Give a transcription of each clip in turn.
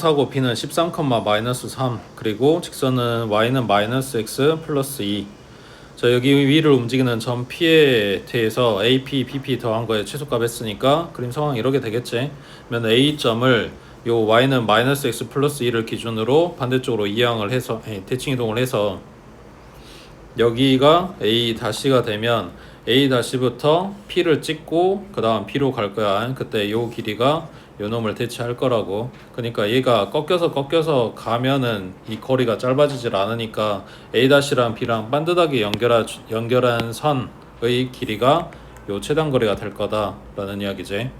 하고 B는 13, 마이너스 3 그리고 직선은 Y는 마이너스 X 플러스 2. 자, 여기 위를 움직이는 점 P에 대해서 AP, BP 더한 거에 최소값 했으니까 그림 상황 이렇게 되겠지. 그러면 A점을 요 Y는 마이너스 X 플러스 2를 기준으로 반대쪽으로 이항을 해서 대칭 이동을 해서 여기가 A 다시가 되면 A 다시부터 P를 찍고 그 다음 B로 갈 거야. 그때 요 길이가 요 놈을 대체할 거라고. 그러니까 얘가 꺾여서 가면은 이 거리가 짧아지질 않으니까 A 다시랑 B랑 반듯하게 연결한 선의 길이가 요 최단 거리가 될 거다라는 이야기지.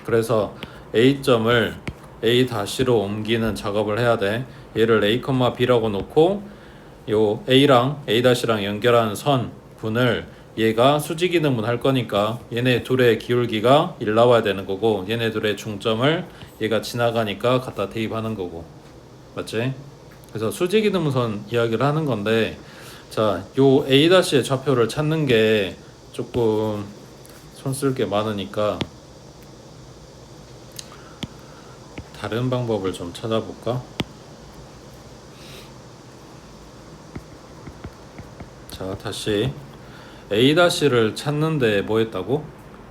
그래서 A점을 A 다시로 옮기는 작업을 해야 돼. 얘를 A, B라고 놓고 요 A랑 A-랑 연결하는 선 분을 얘가 수직이 등분할 거니까 얘네 둘의 기울기가 1 나와야 되는 거고 얘네 둘의 중점을 얘가 지나가니까 갖다 대입하는 거고. 맞지? 그래서 수직이 등분선 이야기를 하는 건데, 자, 요 A-의 좌표를 찾는 게 조금 손쓸 게 많으니까 다른 방법을 좀 찾아볼까? 자, 다시 A-를 찾는데 뭐 했다고?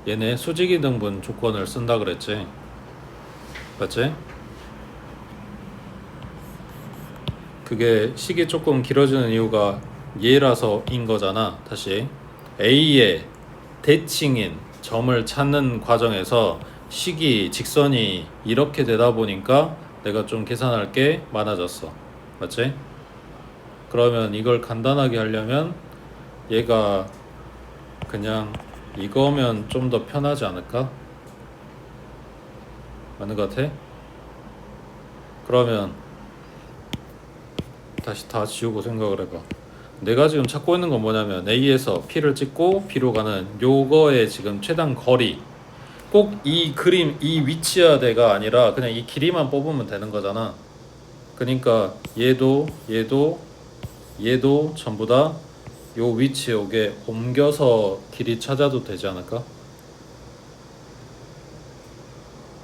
얘네 수직이 등분 조건을 쓴다 그랬지. 맞지? 그게 식이 조금 길어지는 이유가 얘라서인 거잖아. 다시 A의 대칭인 점을 찾는 과정에서 식이 직선이 이렇게 되다 보니까 내가 좀 계산할 게 많아졌어. 맞지? 그러면 이걸 간단하게 하려면 얘가 그냥 이거면 좀 더 편하지 않을까? 맞는 것 같아? 그러면 다시 다 지우고 생각을 해봐. 내가 지금 찾고 있는 건 뭐냐면 A에서 P를 찍고 B로 가는 요거의 지금 최단 거리. 꼭 이 그림 이 위치야대가 아니라 그냥 이 길이만 뽑으면 되는 거잖아. 그러니까 얘도 전부 다 요 위치 요게 옮겨서 길이 찾아도 되지 않을까?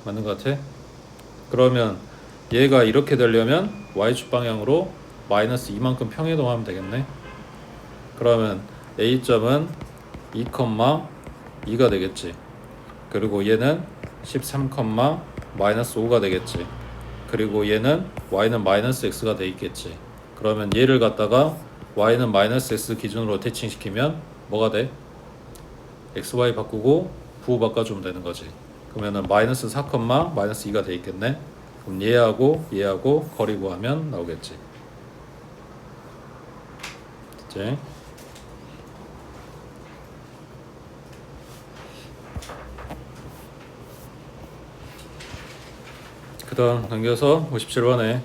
맞는 것 같아? 그러면 얘가 이렇게 되려면 y축 방향으로 마이너스 2만큼 평이동하면 되겠네. 그러면 A점은 2,2가 되겠지. 그리고 얘는 13, 마이너스 5가 되겠지. 그리고 얘는 y는 마이너스 x가 돼 있겠지. 그러면 얘를 갖다가 y는 마이너스 x 기준으로 대칭시키면 뭐가 돼? xy 바꾸고 부호 바꿔주면 되는 거지. 그러면은 마이너스 4, 마이너스 2가 돼 있겠네. 그럼 얘하고 거리 구하면 나오겠지. 이제 그 다음 넘겨서 57번에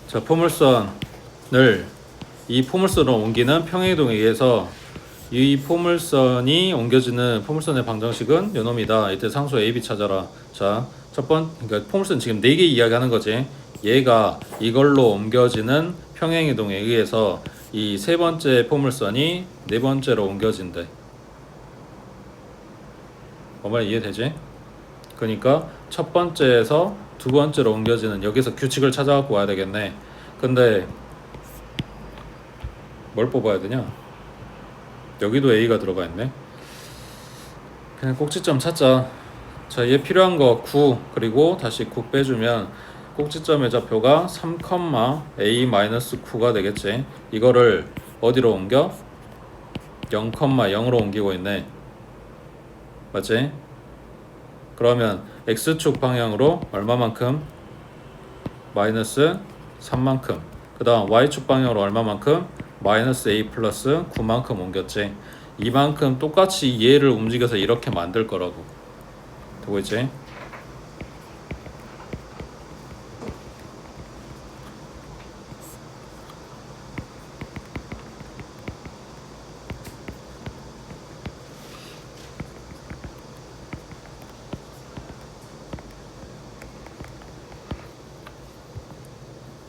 자, 이 포물선을 옮기는 평행이동에 의해서 이 포물선이 옮겨지는 포물선의 방정식은 요놈이다. 이때 상수 AB 찾아라. 자, 그러니까 포물선 지금 4개 이야기하는 거지. 얘가 이걸로 옮겨지는 평행이동에 의해서 이 세 번째 포물선이 네 번째로 옮겨진대. 정말 이해되지? 그러니까 첫 번째에서 두 번째로 옮겨지는 여기서 규칙을 찾아갖고 와야 되겠네. 근데 뭘 뽑아야 되냐? 여기도 A가 들어가 있네. 그냥 꼭지점 찾자. 자, 얘 필요한 거 9 그리고 다시 9 빼주면 꼭지점의 좌표가 3, A-9가 되겠지. 이거를 어디로 옮겨? 0, 0으로 옮기고 있네. 맞지? 그러면 X축 방향으로 얼마만큼? 마이너스 3만큼. 그 다음 Y축 방향으로 얼마만큼? 마이너스 A 플러스 9만큼 옮겼지. 이만큼 똑같이 얘를 움직여서 이렇게 만들 거라고. 되고 있지?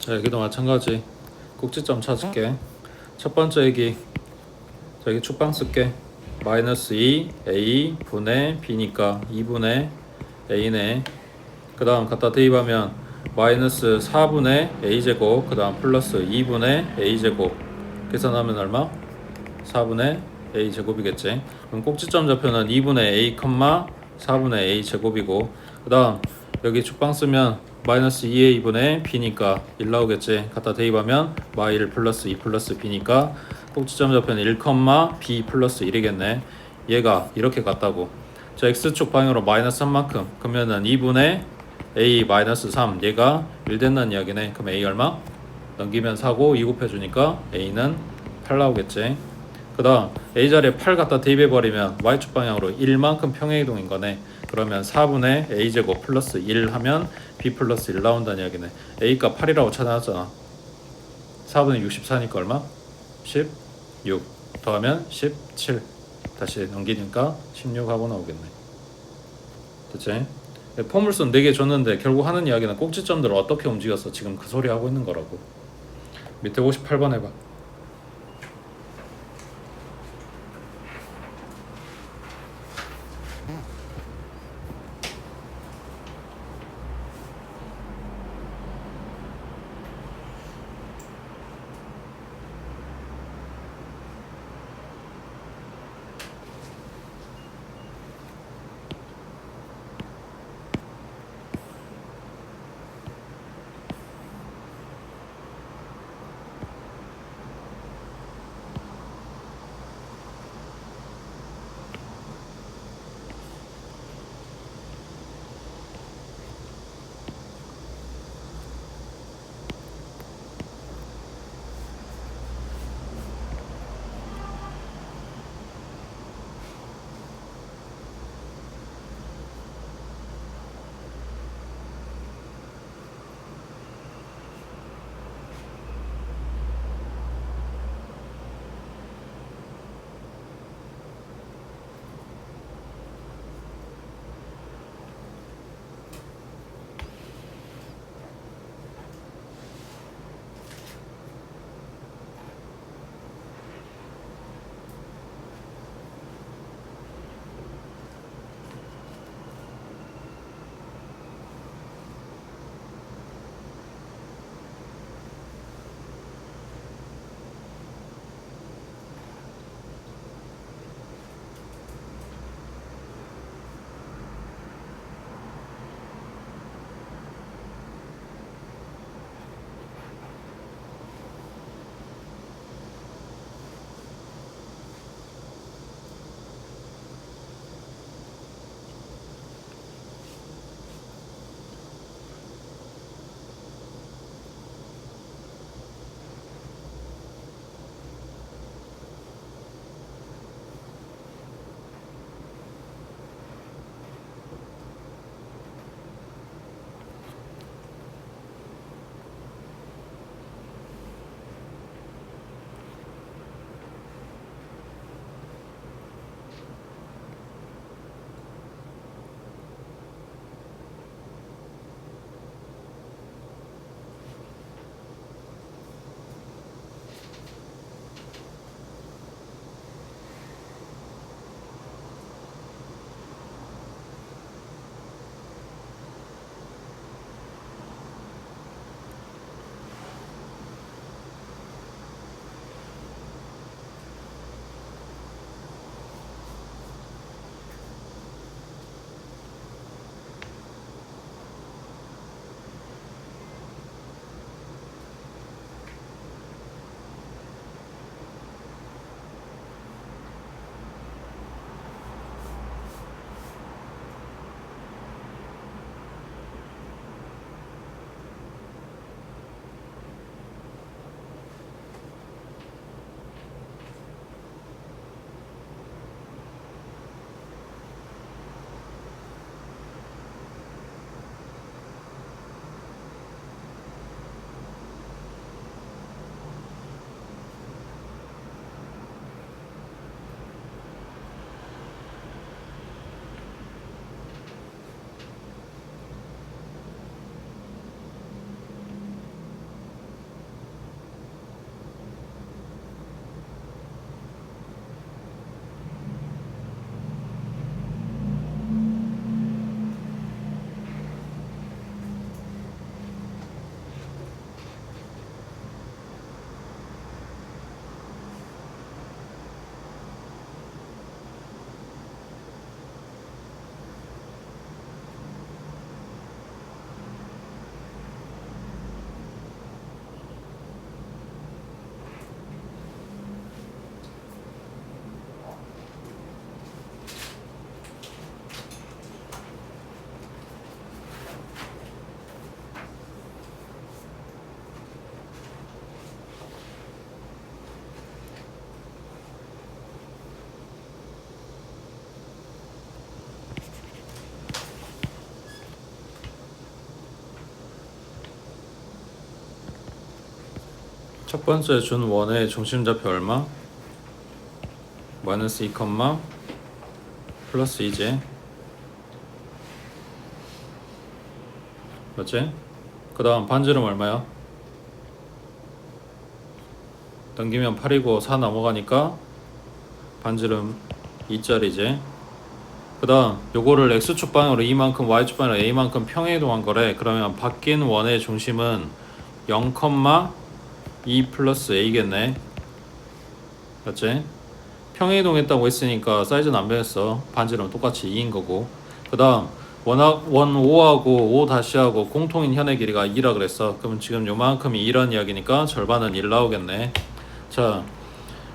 자, 여기도 마찬가지. 꼭지점 찾을게. 첫 번째 얘기. 자, 여기 축방 쓸게. 마이너스 2 A 분의 B니까 2분의 A네. 그 다음 갖다 대입하면 마이너스 4분의 a제곱 그 다음 플러스 2분의 a제곱 계산하면 얼마? 4분의 a제곱이겠지. 그럼 꼭지점 좌표는 2분의 a, 4분의 a제곱이고 그 다음 여기 축방 쓰면 마이너스 2a분의 b니까 1 나오겠지. 갖다 대입하면 마이1 플러스 2 플러스 b니까 꼭지점 좌표는 1, b 플러스 1이겠네. 얘가 이렇게 같다고. 자 x축 방향으로 마이너스 3만큼 그러면은 2분의 a 마이너스 3 얘가 1 된다는 이야기네. 그럼 a 얼마? 넘기면 4고 2 곱해주니까 a는 8 나오겠지. 그 다음 a 자리에 8 갖다 대입해버리면 y축 방향으로 1만큼 평행이동인 거네. 그러면 4분의 a제곱 플러스 1 하면 b 플러스 1 나온다는 이야기네. a가 8이라고 찾아놨잖아. 4분의 64니까 얼마? 16 더하면 17 다시 넘기니까 16 하고 나오겠네. 됐지? 포물선 4개 줬는데 결국 하는 이야기는 꼭지점들을 어떻게 움직여서 지금 그 소리 하고 있는 거라고. 밑에 58번 해봐. 첫 번째 준 원의 중심좌표 얼마? 마이너스 2, 플러스 2제. 맞지? 그 다음 반지름 얼마야? 넘기면 8이고 4 넘어가니까 반지름 2짜리지. 그 다음 요거를 x축 방향으로 E만큼 y축 방향으로 A만큼 평행이동한 거래. 그러면 바뀐 원의 중심은 0,2 플러스 A겠네. 맞지? 평행이동했다고 했으니까 사이즈는 안 변했어. 반지름 똑같이 2인 거고. 그 다음 원 5하고 5 다시하고 공통인 현의 길이가 2라 그랬어. 그럼 지금 요만큼이 2란 이야기니까 절반은 1 나오겠네. 자,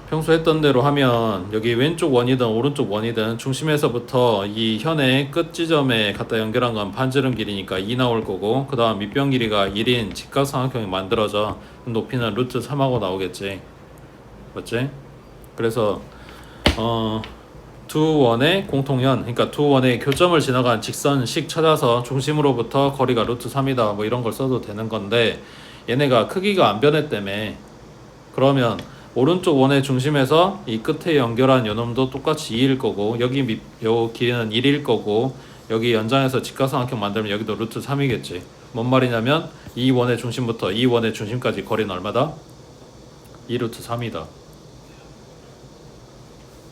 평소 했던 대로 하면 여기 왼쪽 원이든 오른쪽 원이든 중심에서부터 이 현의 끝 지점에 갖다 연결한 건 반지름 길이니까 2 나올 거고, 그 다음 밑변 길이가 1인 직각삼각형이 만들어져. 높이는 루트 3하고 나오겠지. 맞지? 그래서 두 원의 공통현, 그러니까 두 원의 교점을 지나간 직선식 찾아서 중심으로부터 거리가 루트 3이다 뭐 이런 걸 써도 되는 건데, 얘네가 크기가 안 변했다며. 그러면 오른쪽 원의 중심에서 이 끝에 연결한 요놈도 똑같이 2일 거고, 여기 요 길이는 1일 거고, 여기 연장해서 직각삼각형 만들면 여기도 루트 3이겠지. 뭔 말이냐면 이 원의 중심부터 이 원의 중심까지 거리는 얼마다? 2 루트 3이다.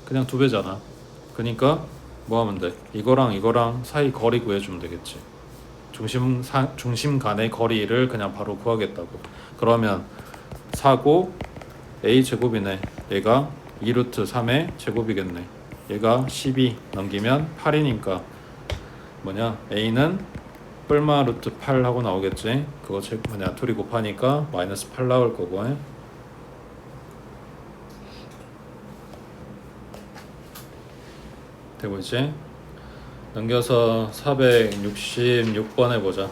그냥 2배잖아. 그러니까 뭐 하면 돼? 이거랑 이거랑 사이 거리 구해주면 되겠지. 중심 간의 거리를 그냥 바로 구하겠다고. 그러면 4고 a 제곱이네. 얘가 2 루트 3의 제곱이겠네. 얘가 12 넘기면 8이니까 뭐냐? a는 뿔마 루트 8 하고 나오겠지. 그거 둘이 곱하니까 마이너스 8 나올 거고. 되고 있지? 넘겨서 466번 해보자.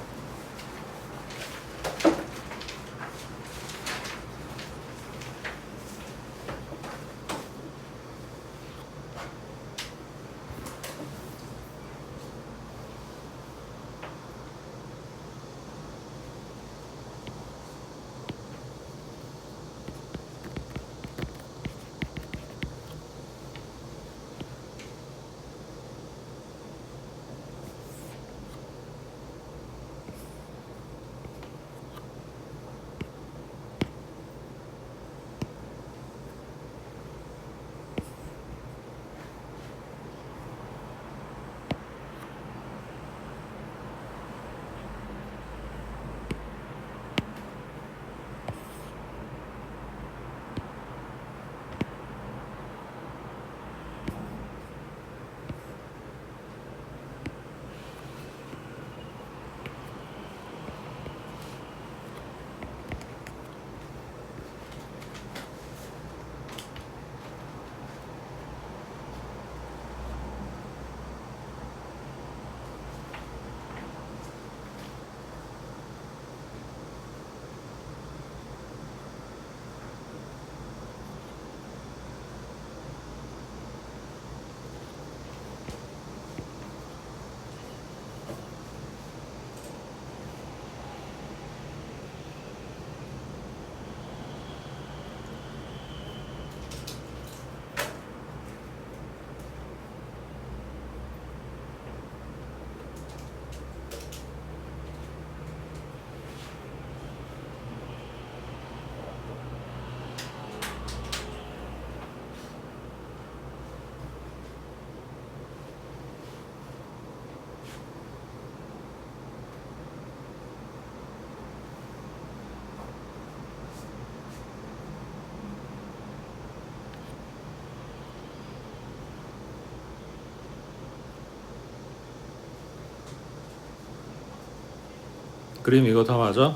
그림 이거 다 맞아?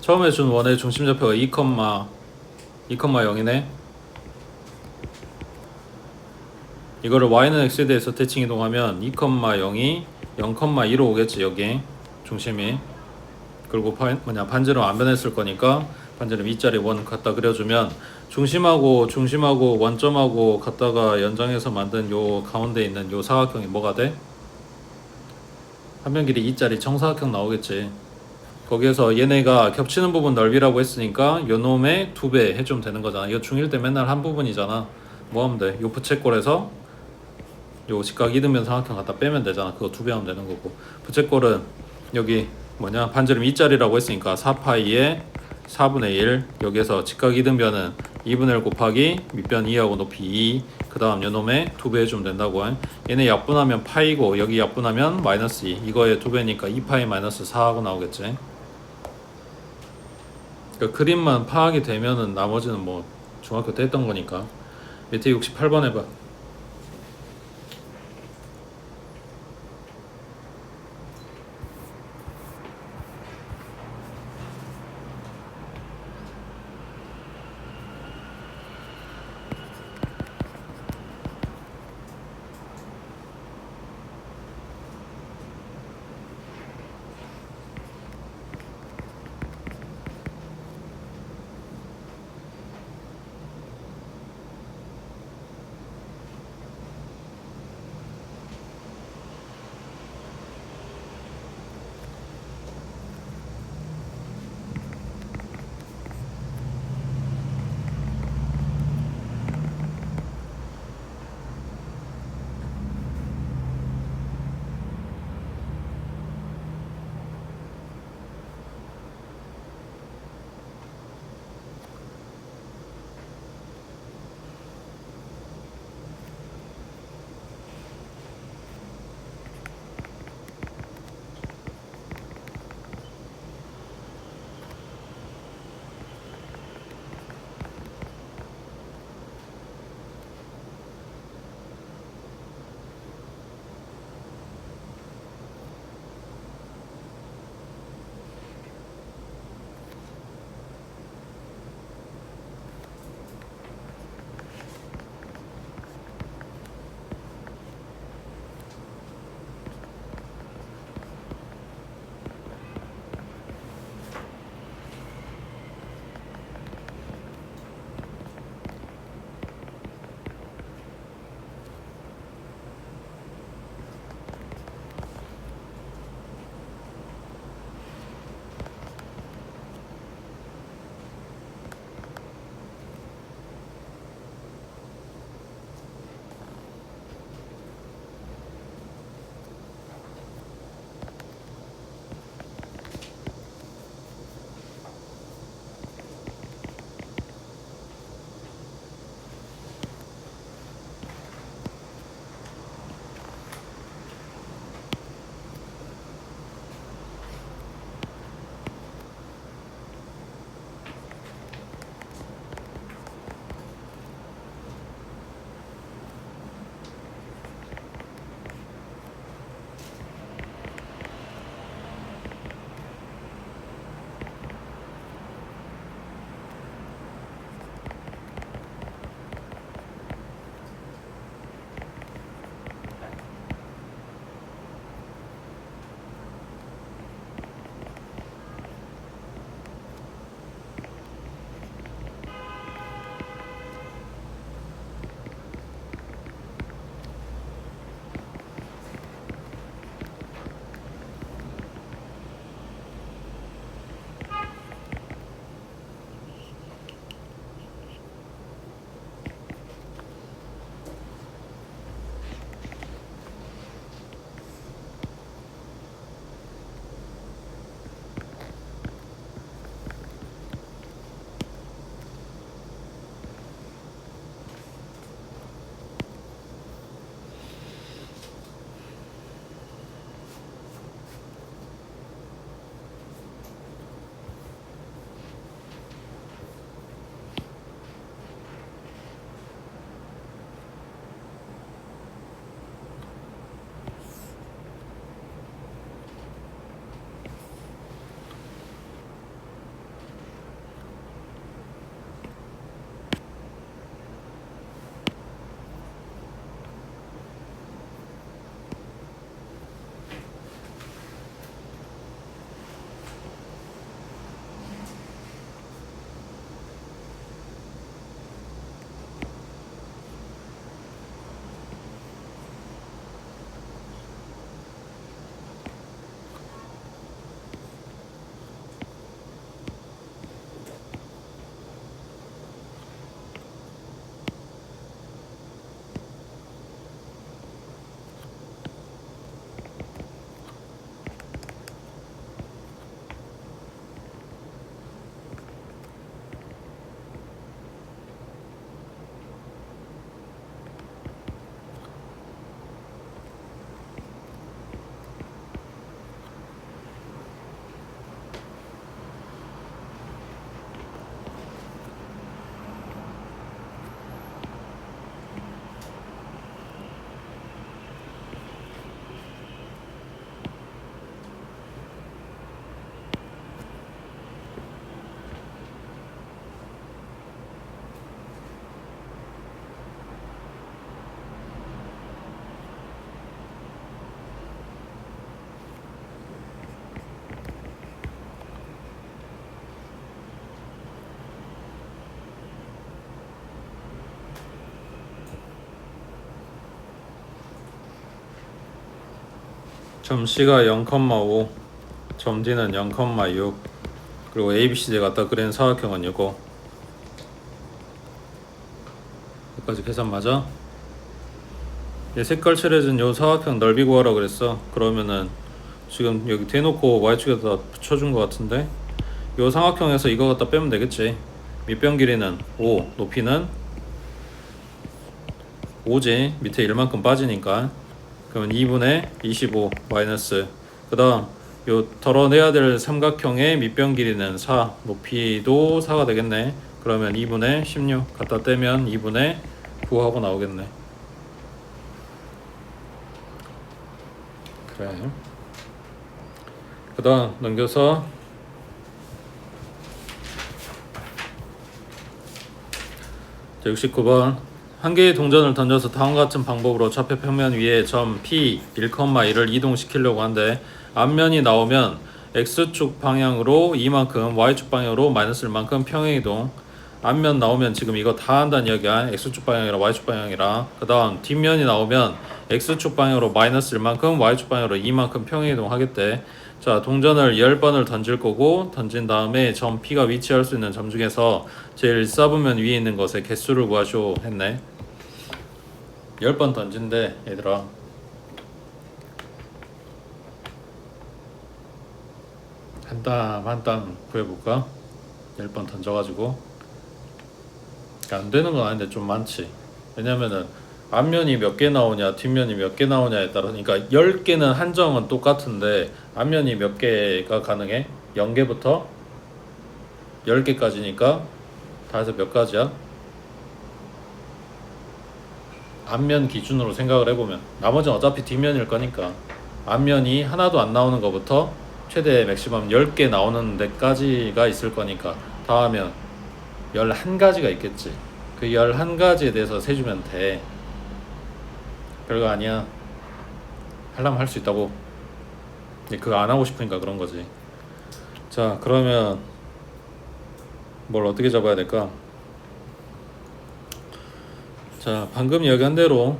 처음에 준 원의 중심좌표가 2,0이네. 이거를 y는 x에 대해서 대칭 이동하면 2,0이 0,2로 오겠지. 여기 중심이. 그리고 반지름 안 변했을 거니까 반지름 2짜리 원 갖다 그려주면 중심하고 원점하고 갖다가 연장해서 만든 요 가운데 있는 요 사각형이 뭐가 돼? 한변 길이 2짜리 정사각형 나오겠지. 거기에서 얘네가 겹치는 부분 넓이라고 했으니까 요 놈의 2배 해주면 되는 거잖아. 이거 중1 때 맨날 한 부분이잖아. 뭐 하면 돼? 요 부채꼴에서 요 직각 이등변 삼각형 갖다 빼면 되잖아. 그거 2배 하면 되는 거고. 부채꼴은 여기 뭐냐 반지름 2짜리라고 했으니까 4파이에 4분의 1. 여기에서 직각 이등변은 2분의 1 곱하기 밑변 2하고 높이 2. 그 다음 요놈의 2배 해주면 된다고. 얘네 약분하면 파이고 여기 약분하면 마이너스 2. 이거의 2배니까 2파이 마이너스 4하고 나오겠지. 그러니까 그림만 파악이 되면은 나머지는 뭐 중학교 때 했던 거니까. 밑에 68번 해봐. 점 C가 0,5, 점 D는 0,6, 그리고 ABCD 갖다 그린 사각형은 이거. 여기까지 계산 맞아? 얘 색깔 칠해진 요 사각형 넓이 구하라 그랬어. 그러면은 지금 여기 대놓고 Y축에다 붙여준 것 같은데, 요 삼각형에서 이거 갖다 빼면 되겠지. 밑변 길이는 5, 높이는 5지. 밑에 1만큼 빠지니까. 그러면 2분의 25 마이너스, 그 다음 요 덜어내야 될 삼각형의 밑변 길이는 4, 높이도 4가 되겠네. 그러면 2분의 16 갖다 떼면 2분의 9 하고 나오겠네. 그래. 그 다음 넘겨서 자, 69번. 한 개의 동전을 던져서 다음과 같은 방법으로 좌표 평면 위에 점 P 1,2를 이동시키려고 하는데, 앞면이 나오면 X축 방향으로 이만큼, Y축 방향으로 마이너스 1만큼 평행이동. 앞면 나오면 지금 이거 다 한다는 이야기야. X축 방향이랑 Y축 방향이랑. 그 다음 뒷면이 나오면 X축 방향으로 마이너스 1만큼, Y축 방향으로 2만큼 평행이동 하겠대. 자, 동전을 10번을 던질 거고, 던진 다음에 점 P가 위치할 수 있는 점 중에서 제일 1사분면 위에 있는 것의 개수를 구하쇼 했네. 10번 던진대 얘들아. 한 땀 구해볼까? 10번 던져가지고. 안 되는 건 아닌데 좀 많지. 왜냐면은 앞면이 몇 개 나오냐 뒷면이 몇 개 나오냐에 따라, 그러니까 10개는 한정은 똑같은데 앞면이 몇 개가 가능해? 0개부터 10개까지니까 다 해서 몇 가지야? 앞면 기준으로 생각을 해보면, 나머지는 어차피 뒷면일 거니까 앞면이 하나도 안 나오는 것부터 최대 맥시멈 10개 나오는 데까지가 있을 거니까 다 하면 11가지가 있겠지. 그 11가지에 대해서 세주면 돼. 별거 아니야. 하려면 할 수 있다고. 근데 그거 안 하고 싶으니까 그런 거지. 자, 그러면 뭘 어떻게 잡아야 될까? 자, 방금 이야기한 대로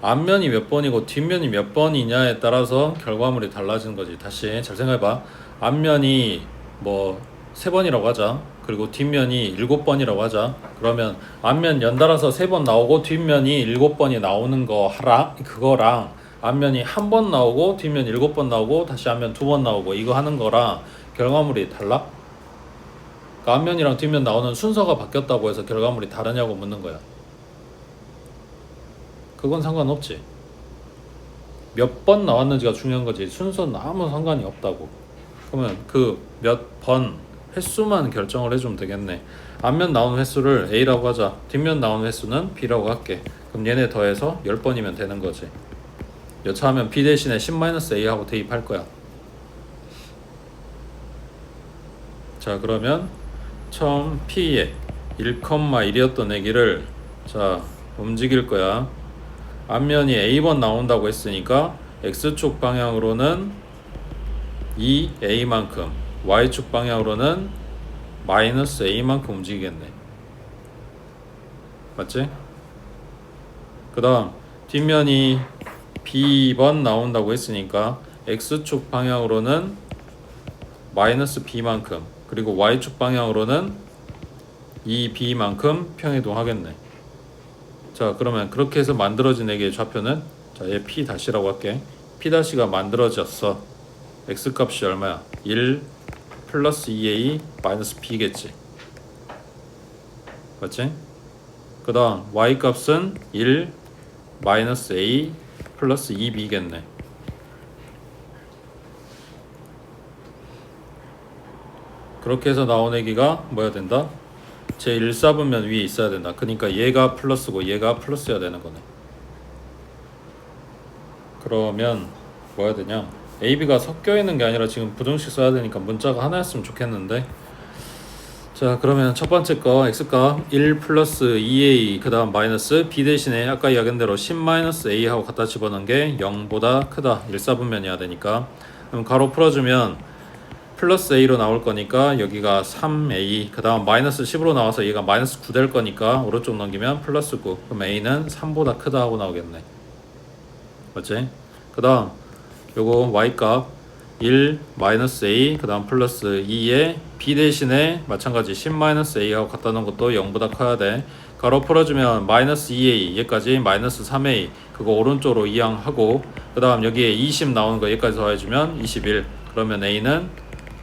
앞면이 몇 번이고 뒷면이 몇 번이냐에 따라서 결과물이 달라지는 거지. 다시 잘 생각해봐. 앞면이 뭐 3번이라고 하자. 그리고 뒷면이 7번이라고 하자. 그러면 앞면 연달아서 3번 나오고 뒷면이 7번이 나오는 거 하라, 그거랑 앞면이 1번 나오고 뒷면 7번 나오고 다시 앞면 2번 나오고 이거 하는 거랑 결과물이 달라? 그러니까 앞면이랑 뒷면 나오는 순서가 바뀌었다고 해서 결과물이 다르냐고 묻는 거야. 그건 상관없지. 몇 번 나왔는지가 중요한 거지. 순서는 아무 상관이 없다고. 그러면 그 몇 번 횟수만 결정을 해주면 되겠네. 앞면 나오는 횟수를 A라고 하자. 뒷면 나오는 횟수는 B라고 할게. 그럼 얘네 더해서 10번이면 되는 거지. 여차하면 B 대신에 10-A 하고 대입할 거야. 자, 그러면 처음 P에 1,1이었던 애기를 자 움직일 거야. 앞면이 A번 나온다고 했으니까 X축 방향으로는 2A만큼, Y축 방향으로는 마이너스 A만큼 움직이겠네. 맞지? 그 다음 뒷면이 B번 나온다고 했으니까 X축 방향으로는 마이너스 B만큼, 그리고 Y축 방향으로는 2B만큼 평이동 하겠네. 자, 그러면 그렇게 해서 만들어진 애의 좌표는, 자, 얘 P 다시라고 할게. P 다시가 만들어졌어. X 값이 얼마야? 1 플러스 2A 마이너스 B겠지. 맞지? 그 다음 Y 값은 1 마이너스 A 플러스 2B겠네. 그렇게 해서 나온 애기가 뭐야 된다? 제 1사분면 위에 있어야 된다. 그러니까 얘가 플러스고 얘가 플러스여야 되는 거네. 그러면 뭐 해야 되냐? A, B가 섞여 있는 게 아니라 지금 부등식 써야 되니까 문자가 하나였으면 좋겠는데. 자, 그러면 첫 번째 거 X값 1 플러스 2A 그 다음 마이너스 B 대신에 아까 이야기한 대로 10 마이너스 A 하고 갖다 집어넣은 게 0보다 크다. 1사분면이어야 되니까. 그럼 가로 풀어주면 플러스 A로 나올 거니까 여기가 3A, 그 다음 마이너스 10으로 나와서 얘가 마이너스 9 될 거니까 오른쪽 넘기면 플러스 9. 그럼 A는 3보다 크다 하고 나오겠네. 맞지? 그 다음 요거 y값 1 마이너스 a 그 다음 플러스 2에 b 대신에 마찬가지 10 마이너스 a하고 갖다 놓은 것도 0보다 커야 돼. 가로 풀어주면 마이너스 2a 얘까지 마이너스 3a 그거 오른쪽으로 이항하고 그 다음 여기에 20 나오는 거 얘까지 더해주면 21 그러면 a는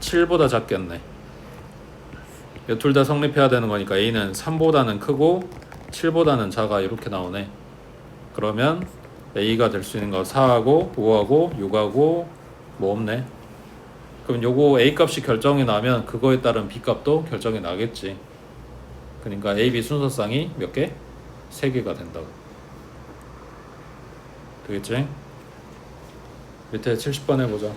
7보다 작겠네. 둘 다 성립해야 되는 거니까 a는 3보다는 크고 7보다는 작아 이렇게 나오네. 그러면 a가 될 수 있는 거 4하고 5하고 6하고 뭐 없네. 그럼 요거 a 값이 결정이 나면 그거에 따른 b 값도 결정이 나겠지. 그러니까 a, b 순서쌍이 몇 개? 3개가 된다고. 되겠지? 밑에 70번 해보자.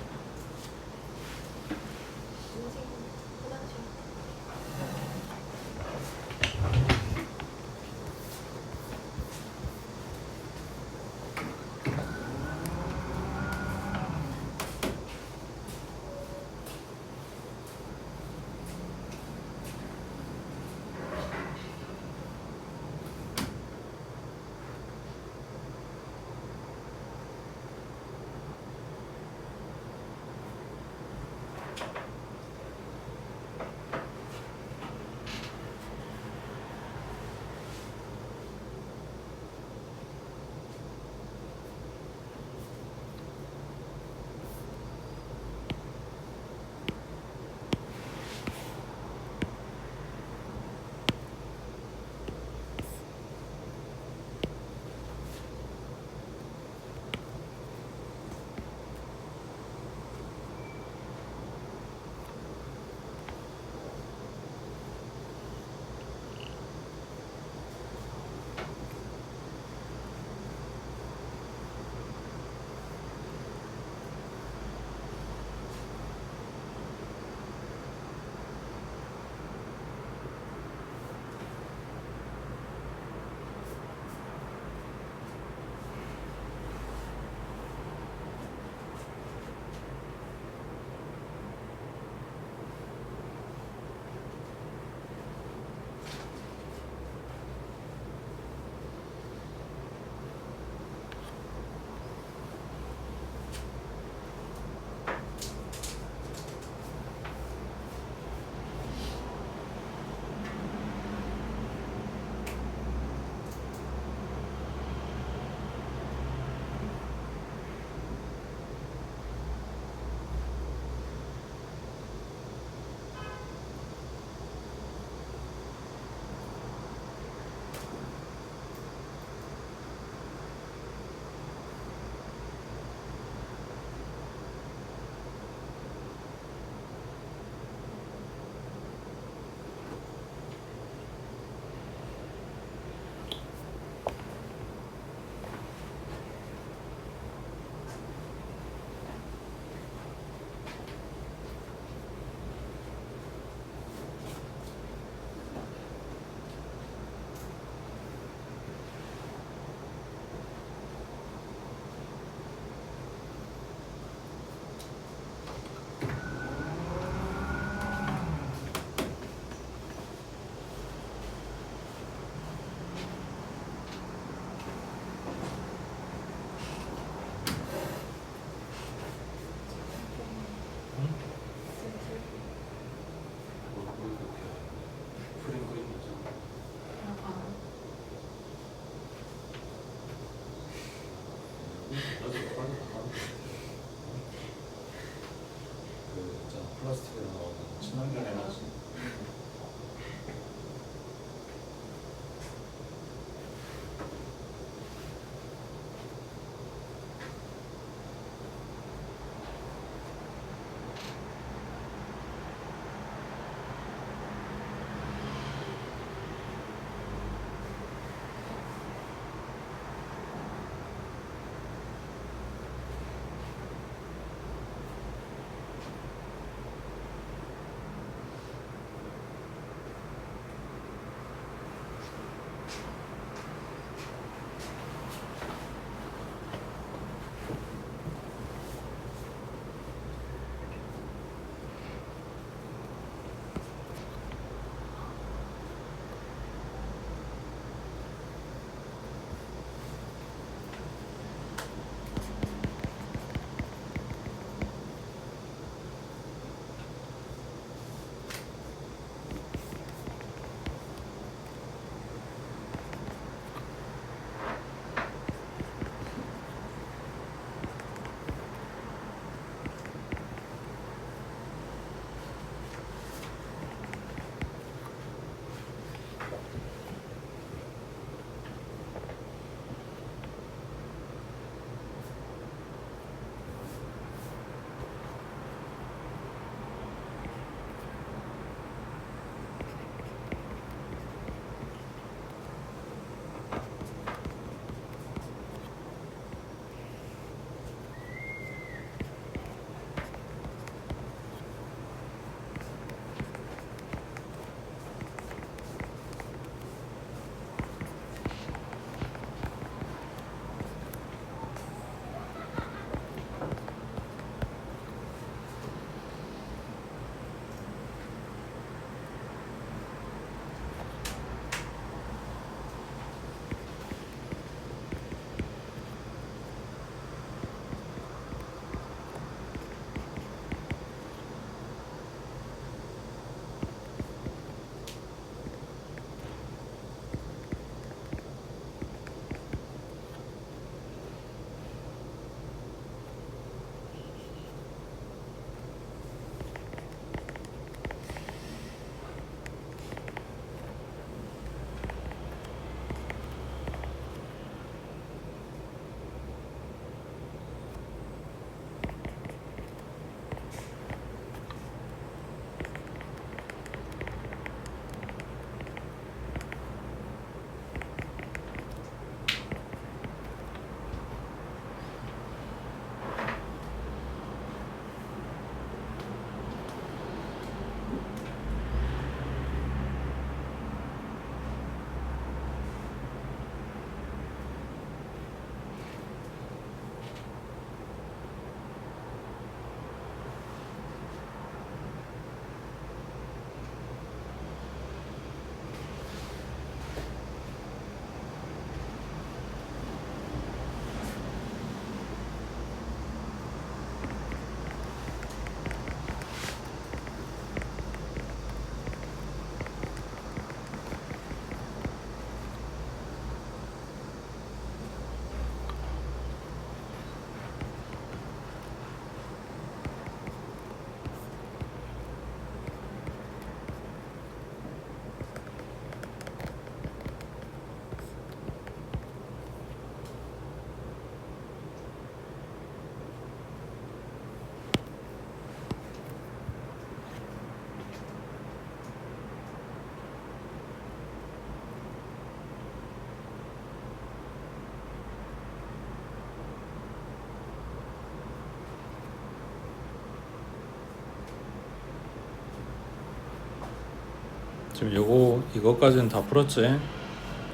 지금 이거까지는 다 풀었지.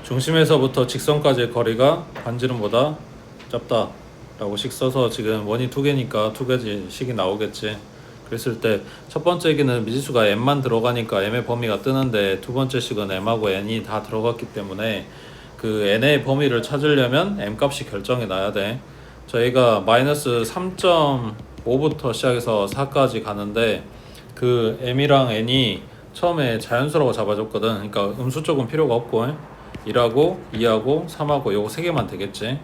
중심에서부터 직선까지의 거리가 반지름보다 짧다 라고 식 써서 지금 원이 두 개니까 두 가지 식이 나오겠지. 그랬을 때 첫 번째 식은 미지수가 m만 들어가니까 m의 범위가 뜨는데, 두 번째 식은 m하고 n이 다 들어갔기 때문에 그 n의 범위를 찾으려면 m 값이 결정이 나야 돼. 저희가 마이너스 3.5부터 시작해서 4까지 가는데 그 m이랑 n이 처음에 자연수라고 잡아줬거든. 그러니까 음수 쪽은 필요가 없고 1하고 2하고 3하고 요거 3개만 되겠지.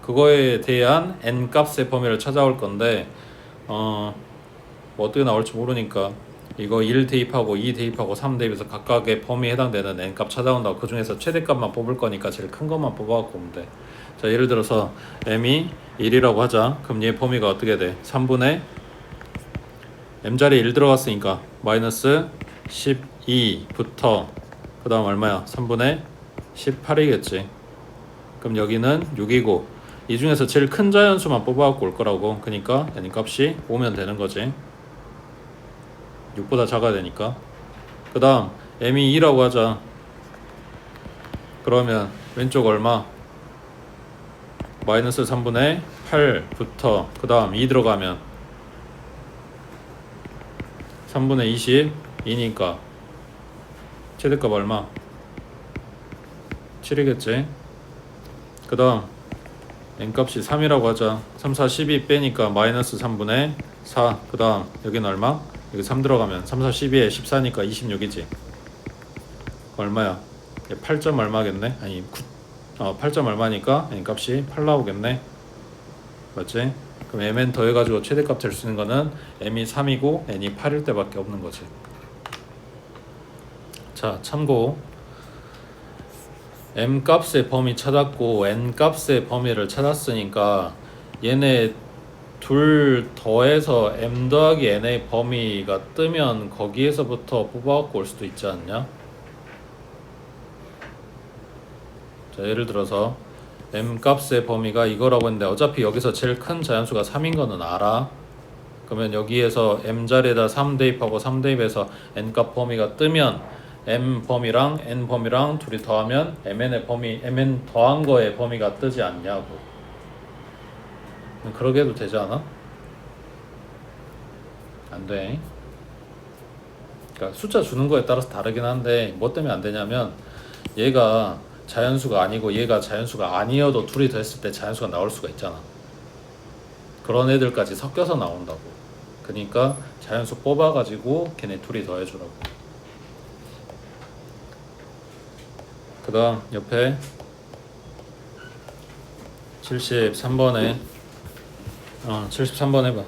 그거에 대한 n 값의 범위를 찾아올 건데 뭐 어떻게 나올지 모르니까 이거 1 대입하고 2 대입하고 3 대입해서 각각의 범위에 해당되는 n 값 찾아온다고. 그 중에서 최대값만 뽑을 거니까 제일 큰 것만 뽑아갖고 오면 돼. 자, 예를 들어서 m이 1이라고 하자. 그럼 얘 범위가 어떻게 돼? 3분의 m자리에 1 들어갔으니까 마이너스 12부터 그 다음 얼마야? 3분의 18이겠지. 그럼 여기는 6이고 이 중에서 제일 큰 자연수만 뽑아갖고 올 거라고. 그러니까 n 값이 5면 되는 거지. 6보다 작아야 되니까. 그 다음 m이 2라고 하자. 그러면 왼쪽 얼마? 마이너스 3분의 8부터 그 다음 2 들어가면 3분의 22니까 최대값 얼마? 7이겠지. 그 다음 n값이 3이라고 하자. 3, 4, 12 빼니까 마이너스 3분의 4. 그 다음 여기는 얼마? 여기 3 들어가면 3, 4, 12에 14니까 26이지. 얼마야? 8점 얼마겠네? 아니 8점 얼마니까 n값이 8 나오겠네. 맞지? 그럼 mn 더해가지고 최대값 될 수 있는 거는 m이 3이고 n이 8일 때밖에 없는 거지. 자, 참고 m 값의 범위 찾았고 n 값의 범위를 찾았으니까 얘네 둘 더해서 m 더하기 n의 범위가 뜨면 거기에서부터 뽑아갖고 올 수도 있지 않냐? 자, 예를 들어서 m 값의 범위가 이거라고 했는데 어차피 여기서 제일 큰 자연수가 3인 거는 알아. 그러면 여기에서 m 자리에다 3 대입하고 3 대입해서 n 값 범위가 뜨면 m 범위랑 n 범위랑 둘이 더하면 mn의 범위, mn 더한 거의 범위가 뜨지 않냐고. 그러게 해도 되지 않아? 안 돼. 그러니까 숫자 주는 거에 따라서 다르긴 한데 뭐 때문에 안 되냐면 얘가 자연수가 아니고 얘가 자연수가 아니어도 둘이 더했을 때 자연수가 나올 수가 있잖아. 그런 애들까지 섞여서 나온다고. 그러니까 자연수 뽑아가지고 걔네 둘이 더해주라고. 그 다음 옆에 73번에 73번 해봐.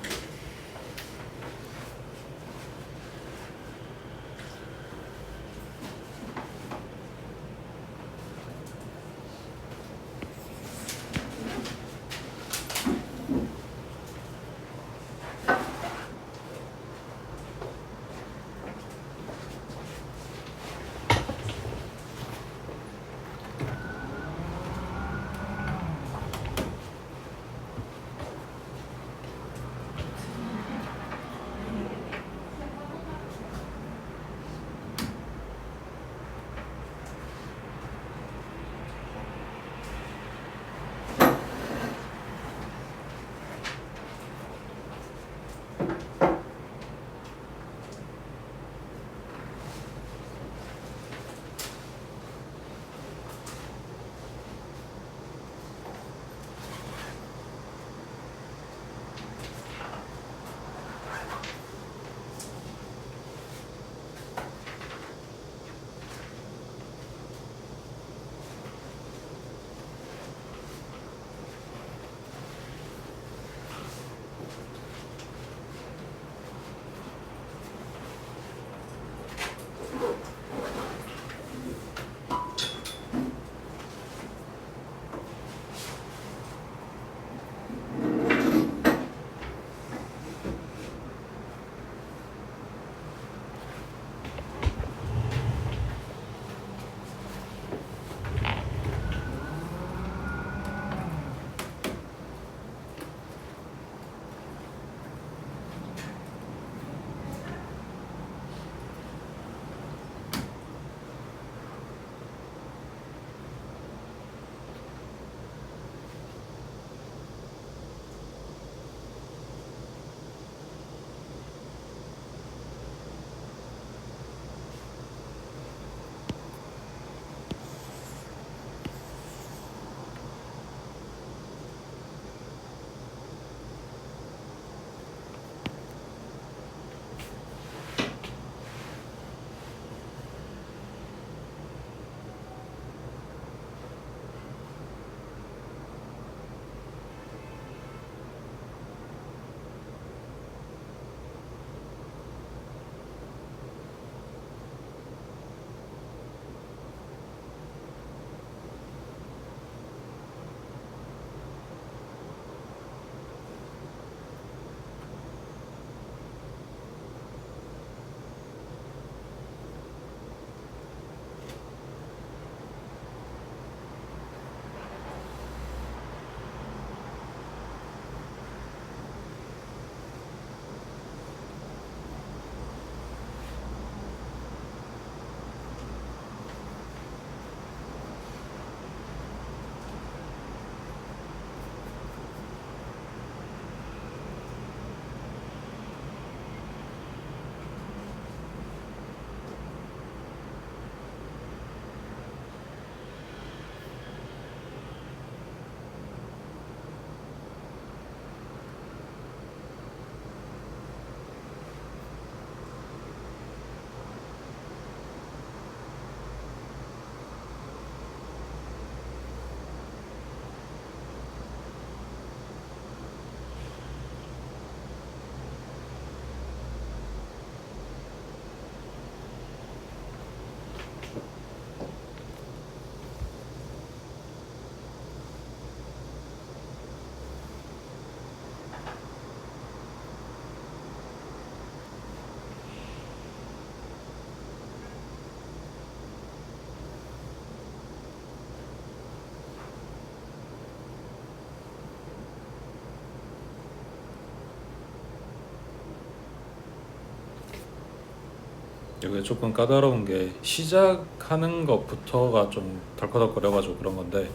이게 조금 까다로운 게 시작하는 것부터가 좀 덜커덕거려가지고 그런 건데,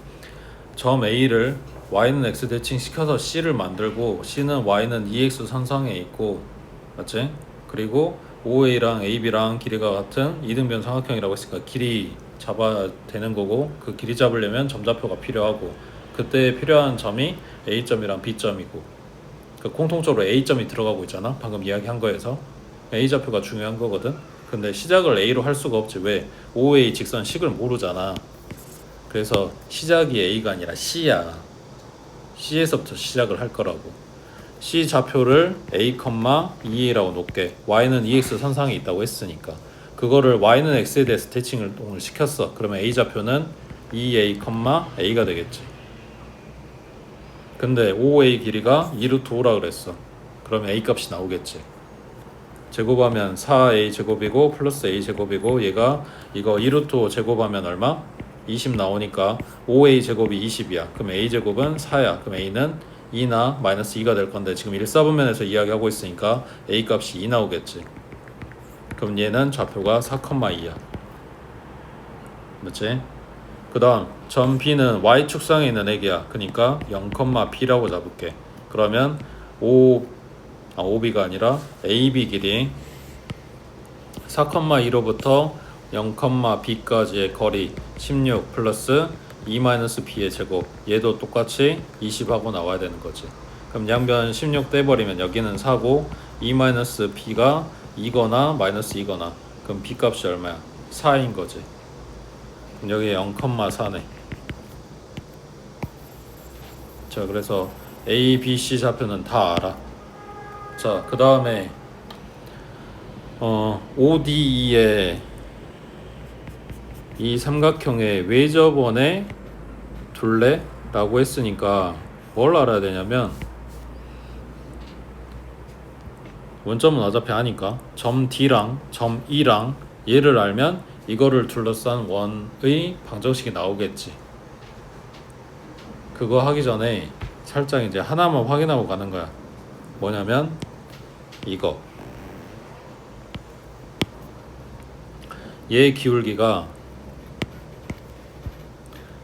점 A를 y는 x 대칭 시켜서 C를 만들고 C는 y는 2x 선상에 있고, 맞지? 그리고 OA랑 AB랑 길이가 같은 이등변 삼각형이라고 했으니까 길이 잡아야 되는 거고, 그 길이 잡으려면 점좌표가 필요하고, 그때 필요한 점이 A점이랑 B점이고, 그 공통적으로 A점이 들어가고 있잖아, 방금 이야기한 거에서. A좌표가 중요한 거거든. 근데 시작을 A로 할 수가 없지. 왜? OA 직선 식을 모르잖아. 그래서 시작이 A가 아니라 C야. C에서부터 시작을 할 거라고. C 좌표를 A, 2A라고 놓게. Y는 2X 선상에 있다고 했으니까 그거를 Y는 X에 대해서 대칭을 시켰어. 그러면 A 좌표는 2A, A가 되겠지. 근데 OA 길이가 2√5라 그랬어. 그러면 A 값이 나오겠지. 제곱하면 4A 제곱이고 플러스 A 제곱이고, 얘가 이거 2√5 제곱하면 얼마? 20 나오니까 5A 제곱이 20이야. 그럼 A 제곱은 4야. 그럼 A는 2나 마이너스 2가 될 건데, 지금 1사분면에서 이야기하고 있으니까 A 값이 2 나오겠지. 그럼 얘는 좌표가 4,2야. 맞지? 그 다음 점 B는 Y축상에 있는 액이야. 그러니까 0,B라고 잡을게. 그러면 OB가 아니라 AB 길이 4,2로부터 0,B까지의 거리 16 플러스 2-B의 제곱, 얘도 똑같이 20하고 나와야 되는 거지. 그럼 양변 16 떼버리면 여기는 4고 2-B가 2거나 마이너스 2거나, 그럼 B 값이 얼마야? 4인 거지. 그럼 여기 0,4네. 자, 그래서 A, B, C 좌표는 다 알아. 자, 그 다음에 ODE의 이 삼각형의 외접원의 둘레라고 했으니까 뭘 알아야 되냐면, 원점은 어차피 아니까 점 D랑 점 E랑 얘를 알면 이거를 둘러싼 원의 방정식이 나오겠지. 그거 하기 전에 살짝 이제 하나만 확인하고 가는 거야. 뭐냐면 이거, 얘 기울기가,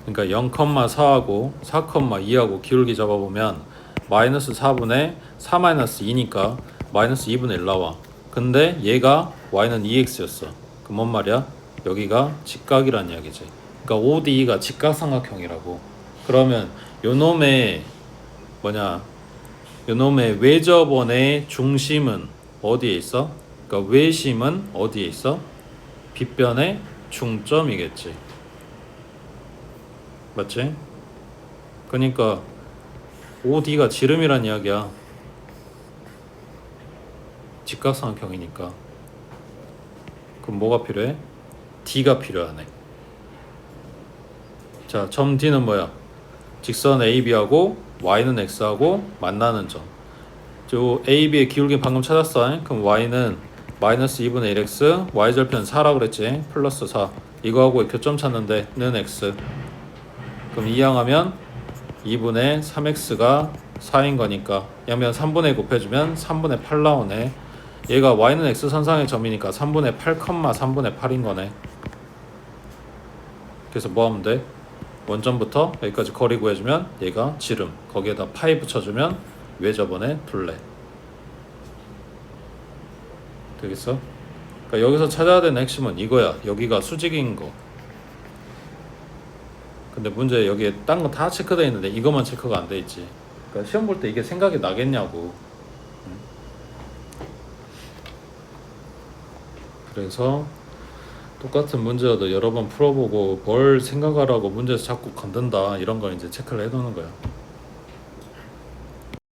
그러니까 0,4하고 4,2하고 기울기 잡아보면 마이너스 4분의 4-2니까 마이너스 2분의 1 나와. 근데 얘가 y는 2x였어. 그럼 뭔 말이야? 여기가 직각이란 이야기지. 그러니까 ODE가 직각삼각형이라고. 그러면 요놈의 요놈의 외접원의 중심은 어디에 있어? 그러니까 외심은 어디에 있어? 빗변의 중점이겠지. 맞지? 그러니까 OD가 지름이란 이야기야. 직각삼각형이니까. 그럼 뭐가 필요해? D가 필요하네. 자, 점 D는 뭐야? 직선 AB하고 Y는 X하고 만나는 점. 저 AB의 기울기 방금 찾았어. 그럼 Y는 마이너스 2분의 1x, Y절편 4라 그랬지. 플러스 4. 이거하고 교점 찾는데 는 X. 그럼 이항하면 2분의 3x가 4인 거니까 양변 3분의 1 곱해주면 3분의 8 나오네. 얘가 y는 x 선상의 점이니까 3분의 8, 3분의 8인 거네. 그래서 뭐 하면 돼? 원점부터 여기까지 거리 구해주면 얘가 지름, 거기에다 파이 붙여주면 외접원의 둘레. 되겠어? 그러니까 여기서 찾아야 되는 핵심은 이거야. 여기가 수직인 거. 근데 문제 여기에 딴 거 다 체크되어 있는데 이것만 체크가 안 돼 있지. 그러니까 시험 볼 때 이게 생각이 나겠냐고. 그래서 똑같은 문제여도 여러 번 풀어보고 뭘 생각하라고 문제에서 자꾸 건든다, 이런 거 이제 체크를 해두는 거야.